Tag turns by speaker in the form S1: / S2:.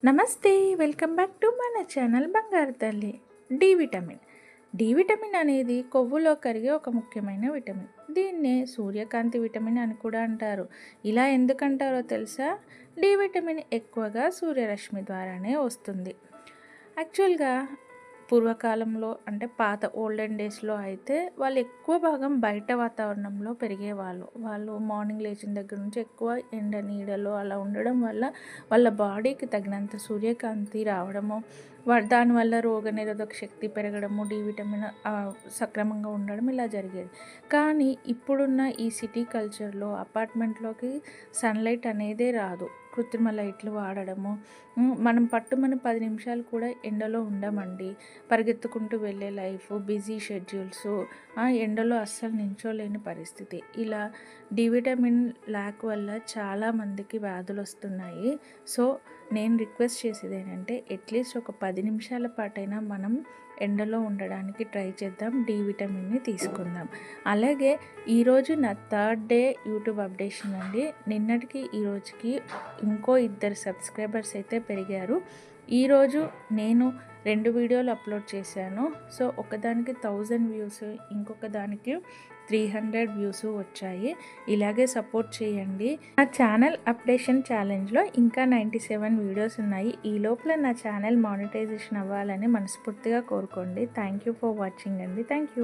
S1: నమస్తే, welcome back to మన channel బంగారు తల్లి. డి విటమిన్ అనేది కొవ్వులో కరిగే ఒక ముఖ్యమైన విటమిన్. దీన్నే సూర్యకాంతి విటమిన్ అని కూడా అంటారు. ఇలా ఎందుకంటారో తెలుసా? డి విటమిన్ ఎక్కువగా సూర్యరశ్మి ద్వారానే వస్తుంది. యాక్చువల్గా పూర్వకాలంలో అంటే పాత ఓల్డెన్ డేస్లో అయితే వాళ్ళు ఎక్కువ భాగం బయట వాతావరణంలో పెరిగేవాళ్ళు. వాళ్ళు మార్నింగ్ లేచిన దగ్గర నుంచి ఎక్కువ ఎండ నీడలో అలా ఉండడం వల్ల వాళ్ళ బాడీకి తగినంత సూర్యకాంతి రావడము, దానివల్ల రోగనిరోధక శక్తి పెరగడము, డి విటమిన్ సక్రమంగా ఉండడం ఇలా జరిగేది. కానీ ఇప్పుడున్న ఈ సిటీ కల్చర్లో అపార్ట్మెంట్లోకి సన్లైట్ అనేదే రాదు. కృత్రిమ లైట్లు వాడడము, మనం పట్టుమని 10 నిమిషాలు కూడా ఎండలో ఉండమండి. పరిగెత్తుకుంటూ వెళ్ళే లైఫ్, బిజీ షెడ్యూల్స్, ఎండలో అస్సలు నించోలేని పరిస్థితి. ఇలా డి విటమిన్ ల్యాక్ వల్ల చాలామందికి వ్యాధులు వస్తున్నాయి. సో నేను రిక్వెస్ట్ చేసేది ఏంటంటే అట్లీస్ట్ ఒక 10 నిమిషాల పాటైనా మనం ఎండలో ఉండడానికి ట్రై చేద్దాం, డి విటమిన్ని తీసుకుందాం. అలాగే ఈరోజు నా 3rd డే యూట్యూబ్ అప్డేషన్ అండి. నిన్నటికి ఈరోజుకి ఇంకో 2 సబ్స్క్రైబర్స్ అయితే పెరిగారు. ఈరోజు నేను 2 వీడియోలు అప్లోడ్ చేశాను. సో ఒకదానికి 1000 వ్యూస్, ఇంకొక దానికి 300 వ్యూస్ వచ్చాయి. ఇలాగే సపోర్ట్ చేయండి. నా ఛానల్ అప్డేషన్ ఛాలెంజ్లో ఇంకా 97 వీడియోస్ ఉన్నాయి. ఈ లోపల నా ఛానల్ మానిటైజేషన్ అవ్వాలని మనస్ఫూర్తిగా కోరుకోండి. థ్యాంక్ యూ ఫర్ వాచింగ్ అండి. Thank you.